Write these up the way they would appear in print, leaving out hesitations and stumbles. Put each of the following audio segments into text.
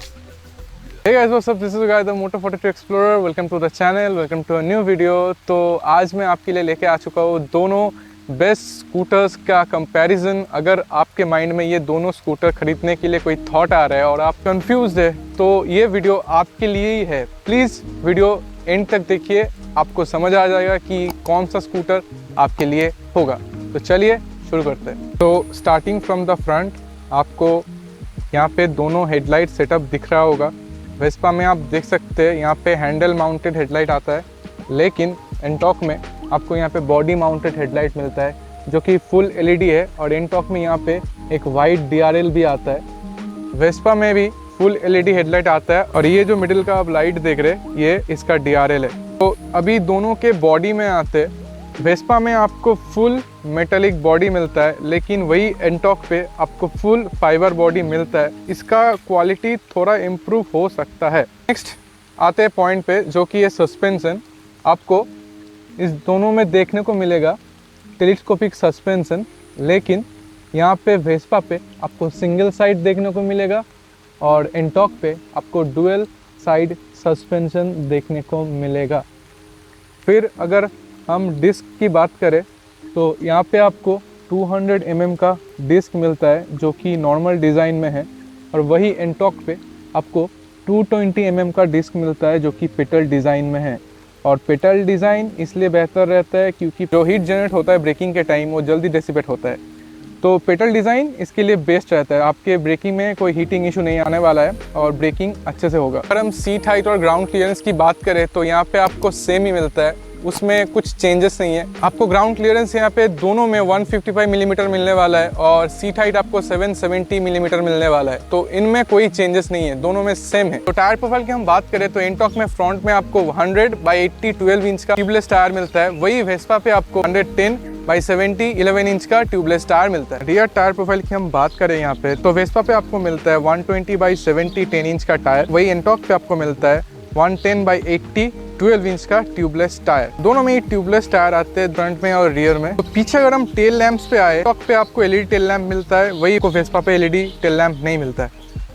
Hey guys, what's up? This is Guy, the Moto42 Explorer. Welcome to the channel. Welcome to a new video. तो आज मैं आपके लिए लेके आ चुका हूँ दोनों बेस्ट स्कूटर्स का कंपैरिजन। अगर आपके माइंड में ये दोनों स्कूटर खरीदने के लिए कोई थॉट आ रहा है और आप कंफ्यूज्ड है तो ये वीडियो आपके लिए ही है। प्लीज़ वीडियो एंड तक देखिए, आपको समझ आ जाएगा कि कौन सा स्कूटर आपके लिए होगा। तो चलिए शुरू करते हैं। तो स्टार्टिंग फ्रॉम द फ्रंट, आपको यहाँ पे दोनों हेडलाइट सेटअप दिख रहा होगा। वेस्पा में आप देख सकते हैं यहाँ पे हैंडल माउंटेड हेडलाइट आता है, लेकिन एंटॉर्क में आपको यहाँ पे बॉडी माउंटेड हेडलाइट मिलता है जो कि फुल एलईडी है। और एंटॉर्क में यहाँ पे एक वाइट डीआरएल भी आता है। वेस्पा में भी फुल एलईडी हेडलाइट आता है और ये जो मिडिल का आप लाइट देख रहे हैं ये इसका डीआरएल है। तो अभी दोनों के बॉडी में आते हैं। वेस्पा में आपको फुल मेटालिक बॉडी मिलता है, लेकिन वही एंटॉर्क पे आपको फुल फाइबर बॉडी मिलता है। इसका क्वालिटी थोड़ा इम्प्रूव हो सकता है। नेक्स्ट आते हैं पॉइंट पे, जो कि ये सस्पेंशन। आपको इस दोनों में देखने को मिलेगा टेलीस्कोपिक सस्पेंशन, लेकिन यहाँ पे वेस्पा पे आपको सिंगल साइड देखने को मिलेगा और एंटॉर्क पे आपको डुअल साइड सस्पेंशन देखने को मिलेगा। फिर अगर हम डिस्क की बात करें तो यहाँ पे आपको 200 mm का डिस्क मिलता है जो कि नॉर्मल डिज़ाइन में है, और वही एंटॉर्क पे आपको 220 mm का डिस्क मिलता है जो कि पेटल डिज़ाइन में है। और पेटल डिज़ाइन इसलिए बेहतर रहता है क्योंकि जो हीट जनरेट होता है ब्रेकिंग के टाइम वो जल्दी डिसिपेट होता है। तो पेटल डिज़ाइन इसके लिए बेस्ट रहता है। आपके ब्रेकिंग में कोई हीटिंग इशू नहीं आने वाला है और ब्रेकिंग अच्छे से होगा। अगर हम सीट हाइट और ग्राउंड क्लियरेंस की बात करें तो यहाँ पे आपको सेम ही मिलता है, उसमें कुछ चेंजेस नहीं है। आपको ग्राउंड क्लियरेंस यहाँ पे दोनों में 155 मिलीमीटर मिलने वाला है और सीट हाइट आपको 770 मिलीमीटर मिलने वाला है। तो इनमें कोई चेंजेस नहीं है, दोनों में सेम है। तो टायर प्रोफाइल की हम बात करें तो एंटॉर्क में फ्रंट में आपको 100/80 12 इंच का ट्यूबलेस टायर मिलता है, वही वेस्पा पे आपको 110/70 11 इंच का ट्यूबलेस टायर मिलता है। रियर टायर प्रोफाइल की हम बात करें यहाँ पे तो वेस्पा पे आपको मिलता है 120/70 10 इंच का टायर, वही एंटॉर्क पे आपको मिलता है 110/80 12 इंच का ट्यूबलेस टायर। दोनों में ही ट्यूबलेस टायर आते हैं फ्रंट में और रियर में। तो पीछे अगर हम टेल लैंप्स पे आए, टॉप पे आपको एलईडी टेल लैंप मिलता है, वही को वेस्पा पे एलईडी टेल लैंप नहीं मिलता है।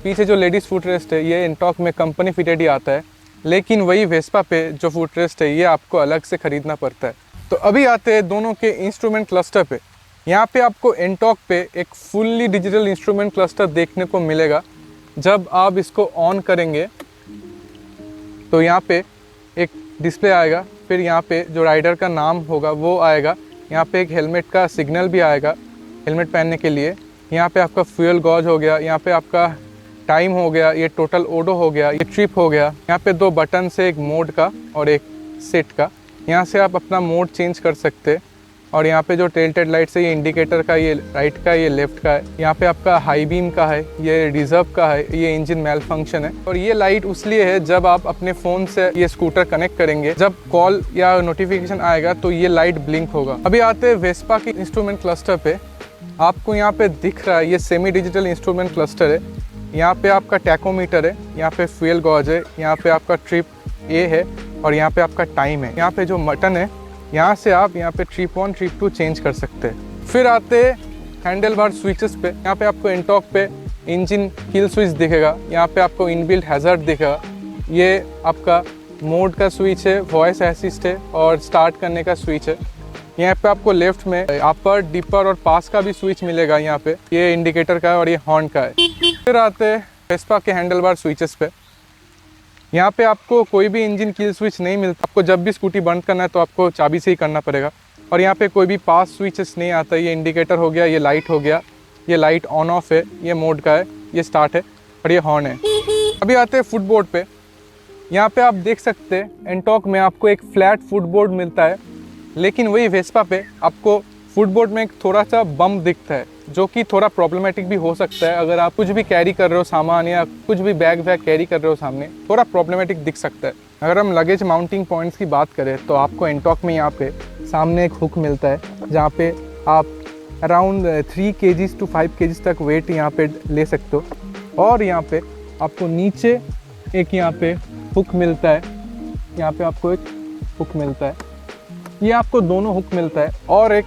पीछे जो लेडीज फुट रेस्ट है ये एंटॉर्क में कंपनी फिटेड ही आता है, लेकिन वही वेस्पा पे जो फुट रेस्ट है ये आपको अलग से खरीदना पड़ता है। तो अभी आते हैं दोनों के इंस्ट्रूमेंट क्लस्टर पे। यहाँ पे आपको एंटॉर्क पे एक फुल्ली डिजिटल इंस्ट्रूमेंट क्लस्टर देखने को मिलेगा। जब आप इसको ऑन करेंगे तो यहाँ पे एक डिस्प्ले आएगा, फिर यहाँ पे जो राइडर का नाम होगा वो आएगा। यहाँ पे एक हेलमेट का सिग्नल भी आएगा हेलमेट पहनने के लिए। यहाँ पे आपका फ्यूल गॉज हो गया, यहाँ पे आपका टाइम हो गया, ये टोटल ओडो हो गया, ये ट्रिप हो गया। यहाँ पे 2 बटन से, एक मोड का और एक सेट का। यहाँ से आप अपना मोड चेंज कर सकते हैं। और यहाँ पे जो टेल्टेड लाइट्स है ये इंडिकेटर का, ये राइट का, ये लेफ्ट का है। यहाँ पे आपका हाई बीम का है, ये रिजर्व का है, ये इंजन मेल फंक्शन है। और ये लाइट उसलिए है जब आप अपने फ़ोन से ये स्कूटर कनेक्ट करेंगे, जब कॉल या नोटिफिकेशन आएगा तो ये लाइट ब्लिंक होगा। अभी आते हैं वेस्पा की इंस्ट्रूमेंट क्लस्टर पे। आपको यहाँ पे दिख रहा है ये सेमी डिजिटल इंस्ट्रूमेंट क्लस्टर है। यहाँ पे आपका टैकोमीटर है, यहाँ पे फ्यूल गॉज है, यहाँ पे आपका ट्रिप ए है और यहाँ पे आपका टाइम है। यहाँ पे जो बटन है यहाँ से आप यहाँ पे ट्रिप 1 ट्रिप 2 चेंज कर सकते हैं। फिर आते हैं हैंडल बार स्विचेस पे। यहाँ पे आपको एंटॉर्क पे इंजन किल स्विच दिखेगा, यहाँ पे आपको इनबिल्ट हैज़र्ड दिखेगा। ये आपका मोड का स्विच है, वॉइस असिस्ट है और स्टार्ट करने का स्विच है। यहाँ पे आपको लेफ्ट में अपर, डिपर और पास का भी स्विच मिलेगा। यहाँ पे ये इंडिकेटर का है और ये हॉर्न का है। फिर आते हैं वेस्पा के हैंडल बार स्विचेस पे। यहाँ पे आपको कोई भी इंजन किल स्विच नहीं मिलता। आपको जब भी स्कूटी बंद करना है तो आपको चाबी से ही करना पड़ेगा। और यहाँ पे कोई भी पास स्विचेस नहीं आता। ये इंडिकेटर हो गया, ये लाइट हो गया, ये लाइट ऑन ऑफ है, ये मोड का है, ये स्टार्ट है और ये हॉर्न है। अभी आते हैं फुटबोर्ड पे। यहाँ पे आप देख सकते हैं एंटॉर्क में आपको एक फ्लैट फुटबोर्ड मिलता है, लेकिन वही वेस्पा पे आपको फुटबोर्ड में एक थोड़ा सा बम्प दिखता है जो कि थोड़ा प्रॉब्लमेटिक भी हो सकता है। अगर आप कुछ भी कैरी कर रहे हो सामान या कुछ भी बैग वैग कैरी कर रहे हो सामने, थोड़ा प्रॉब्लमेटिक दिख सकता है। अगर हम लगेज माउंटिंग पॉइंट्स की बात करें तो आपको एंटॉर्क में यहाँ पे सामने एक हुक मिलता है जहाँ पे आप अराउंड 3 kgs to 5 kgs तक वेट यहाँ पे ले सकते हो। और यहाँ पे आपको नीचे एक यहाँ पे हुक मिलता है, यहाँ पे आपको एक हुक मिलता है, ये आपको दोनों हुक मिलता है। और एक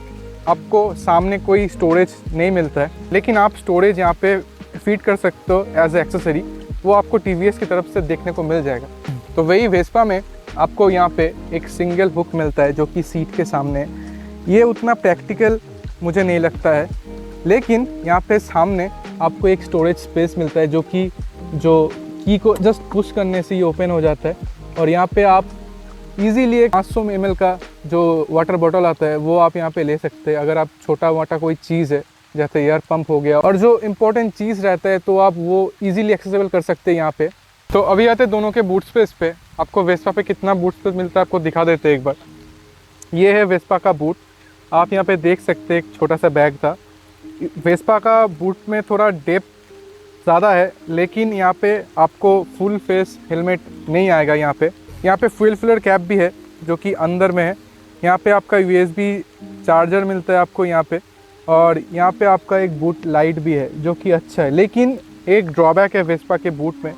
आपको सामने कोई स्टोरेज नहीं मिलता है, लेकिन आप स्टोरेज यहाँ पे फिट कर सकते हो एज ए एक्सेसरी। वो आपको TVS की तरफ से देखने को मिल जाएगा। तो वही वेस्पा में आपको यहाँ पे एक सिंगल हुक मिलता है जो कि सीट के सामने है। ये उतना प्रैक्टिकल मुझे नहीं लगता है, लेकिन यहाँ पे सामने आपको एक स्टोरेज स्पेस मिलता है जो की को जस्ट पुश करने से ये ओपन हो जाता है। और यहाँ पे आप इजीली एक 500 ml का जो वाटर बॉटल आता है वो आप यहाँ पे ले सकते हैं। अगर आप छोटा मोटा कोई चीज़ है जैसे एयर पंप हो गया और जो इम्पोर्टेंट चीज़ रहता है तो आप वो इजीली एक्सेसिबल कर सकते हैं यहाँ पे। तो अभी आते दोनों के बूट स्पेस पे। आपको वेस्पा पे कितना बूट स्पेस मिलता है आपको दिखा देते हैं एक बार। ये है वेस्पा का बूट, आप यहाँ पे देख सकते हैं। एक छोटा सा बैग था। वेस्पा का बूट में थोड़ा डेप्थ ज़्यादा है, लेकिन यहाँ पे आपको फुल फेस हेलमेट नहीं आएगा। यहाँ पे फ्यूल फिलर कैप भी है जो कि अंदर में है। यहाँ पे आपका USB चार्जर मिलता है आपको यहाँ पे, और यहाँ पे आपका एक बूट लाइट भी है जो कि अच्छा है। लेकिन एक ड्रॉबैक है वेस्पा के बूट में।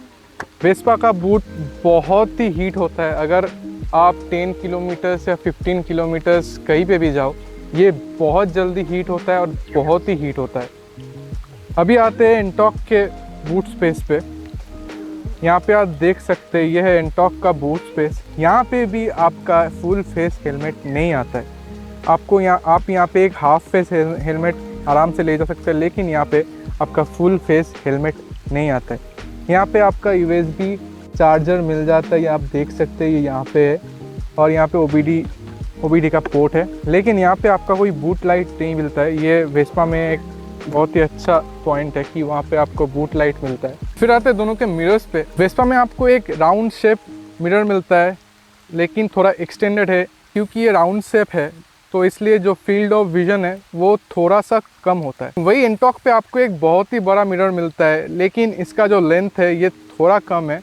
वेस्पा का बूट बहुत ही हीट होता है। अगर आप 10 किलोमीटर या 15 किलोमीटर कहीं पे भी जाओ, ये बहुत जल्दी हीट होता है और बहुत ही हीट होता है। अभी आते हैं एंटॉक के बूट स्पेस पे। यहाँ पे आप देख सकते हैं ये है एंटॉक का बूट स्पेस। यहाँ पे भी आपका फुल फेस हेलमेट नहीं आता है। आप यहाँ पे एक हाफ फेस हेलमेट आराम से ले जा सकते हैं, लेकिन यहाँ पे आपका फुल फेस हेलमेट नहीं आता है। यहाँ पे आपका USB चार्जर मिल जाता है, ये आप देख सकते हैं, ये यहाँ पे है। और यहाँ पे OBD का पोर्ट है, लेकिन यहाँ पे आपका कोई बूट लाइट नहीं मिलता है। ये वेस्पा में एक बहुत ही अच्छा पॉइंट है कि वहाँ पे आपको बूट लाइट मिलता है। फिर आते हैं दोनों के मिरर्स पे। वेस्पा में आपको एक राउंड शेप मिरर मिलता है, लेकिन थोड़ा एक्सटेंडेड है। क्योंकि ये राउंड शेप है तो इसलिए जो फील्ड ऑफ विजन है वो थोड़ा सा कम होता है। वही एंटॉक पे आपको एक बहुत ही बड़ा मिरर मिलता है, लेकिन इसका जो लेंथ है ये थोड़ा कम है।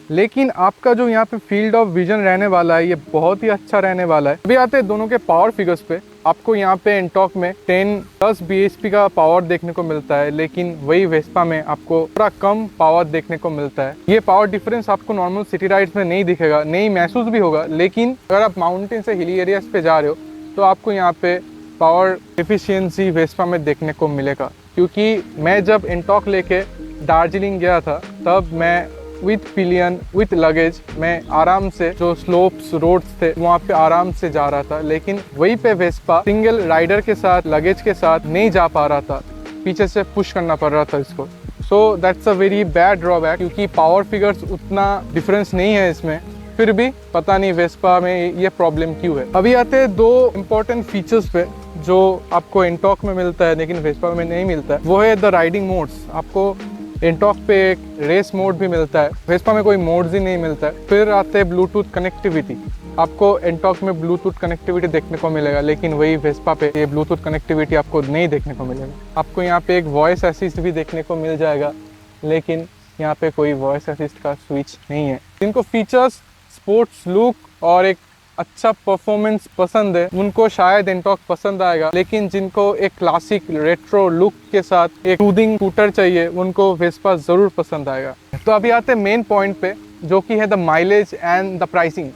लेकिन आपका जो यहाँ पे फील्ड ऑफ विजन रहने वाला है ये बहुत ही अच्छा रहने वाला है। अभी आते हैं दोनों के पावर फिगर्स पे। आपको यहाँ पे एंटॉक में 10+ bhp का पावर देखने को मिलता है, लेकिन वही वेस्पा में आपको थोड़ा कम पावर देखने को मिलता है। ये पावर डिफरेंस आपको नॉर्मल सिटी राइड्स में नहीं दिखेगा, नहीं महसूस भी होगा, लेकिन अगर आप माउंटेन से हिली एरियाज पे जा रहे हो तो आपको यहाँ पे पावर एफिशिएंसी वेस्पा में देखने को मिलेगा। क्योंकि मैं जब एंटॉक लेके दार्जिलिंग गया था तब मैं विथ पिलियन विथ लगेज मैं आराम से जो स्लोप्स रोड्स थे वहाँ पे आराम से जा रहा था, लेकिन वहीं पे वेस्पा सिंगल राइडर के साथ लगेज के साथ नहीं जा पा रहा था, पीछे से पुश करना पड़ रहा था इसको। So that's a very bad drawback, क्योंकि पावर फिगर्स उतना डिफरेंस नहीं है इसमें, फिर भी पता नहीं वेस्पा में ये प्रॉब्लम क्यों है। अभी आते हैं दो इम्पोर्टेंट फीचर्स पे जो आपको एंटॉक में मिलता है लेकिन वेस्पा में नहीं मिलता है। वो है द राइडिंग मोड्स। आपको एंटॉक पे एक रेस मोड भी मिलता है, वेस्पा में कोई मोड्स ही नहीं मिलता है। फिर आते हैं ब्लूटूथ कनेक्टिविटी। आपको एंटॉक में ब्लूटूथ कनेक्टिविटी देखने को मिलेगा, लेकिन वही वेस्पा पे ये ब्लूटूथ कनेक्टिविटी आपको नहीं देखने को मिलेगा। आपको यहाँ पे एक वॉइस असिस्ट भी देखने को मिल जाएगा, लेकिन यहाँ पे कोई वॉइस असिस्ट का स्विच नहीं है। जिनको फीचर्स, स्पोर्ट्स लुक और एक अच्छा परफॉर्मेंस पसंद है उनको शायद एंटॉक पसंद आएगा, लेकिन जिनको एक क्लासिक रेट्रो लुक के साथ एक सूदिंग स्कूटर चाहिए उनको वेस्पा ज़रूर पसंद आएगा। तो अभी आते हैं मेन पॉइंट पे जो कि है the mileage and the pricing.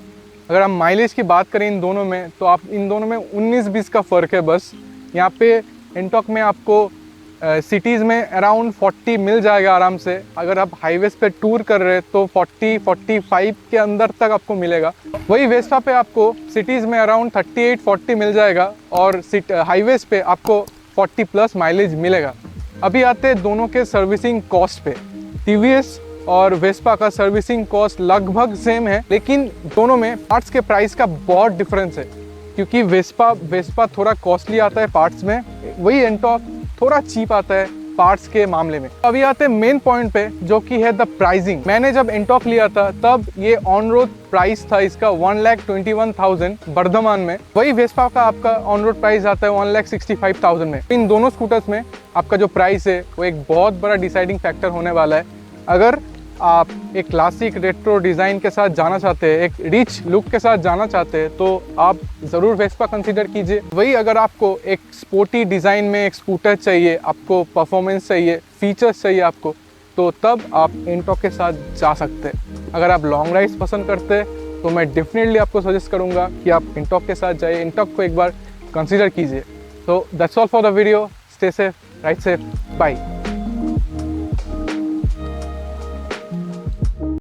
अगर हम माइलेज की बात करें इन दोनों में तो आप इन दोनों में 19-20 का फ़र्क है बस। यहाँ पे एंटॉक में आपको सिटीज़ में अराउंड 40 मिल जाएगा आराम से। अगर आप हाईवेज पे टूर कर रहे हैं तो 40-45 के अंदर तक आपको मिलेगा। वही वेस्पा पे आपको सिटीज़ में अराउंड 38-40 मिल जाएगा और हाईवेज पे आपको 40+ माइलेज मिलेगा। अभी आते हैं दोनों के सर्विसिंग कॉस्ट पे। TVS और वेस्पा का सर्विसिंग कॉस्ट लगभग सेम है, लेकिन दोनों में पार्ट्स के प्राइस का बहुत डिफरेंस है। क्योंकि वेस्पा थोड़ा कॉस्टली आता है पार्ट्स में, वही एंटॉक थोड़ा चीप आता है पार्ट्स के मामले में। अभी आते हैं मेन पॉइंट पे जो कि है द प्राइसिंग। मैंने जब एंटॉक लिया था तब ये ऑन रोड प्राइस था इसका 1,21,000 बर्धमान में। वही वेस्पा का आपका ऑन रोड प्राइस आता है 1,65,000 में। इन दोनों स्कूटर्स में आपका जो प्राइस है वो एक बहुत बड़ा डिसाइडिंग फैक्टर होने वाला है। अगर आप एक क्लासिक रेट्रो डिज़ाइन के साथ जाना चाहते हैं, एक रिच लुक के साथ जाना चाहते हैं, तो आप ज़रूर वेस्पा कंसीडर कीजिए। वही अगर आपको एक स्पोर्टी डिज़ाइन में एक स्कूटर चाहिए, आपको परफॉर्मेंस चाहिए, फीचर्स चाहिए आपको, तो तब आप एंटॉक के साथ जा सकते हैं। अगर आप लॉन्ग राइड्स पसंद करते हैं तो मैं डेफिनेटली आपको सजेस्ट करूँगा कि आप एंटॉक के साथ जाइए, एंटॉक को एक बार कंसीडर कीजिए। तो that's all for the video. Stay safe, ride safe, bye.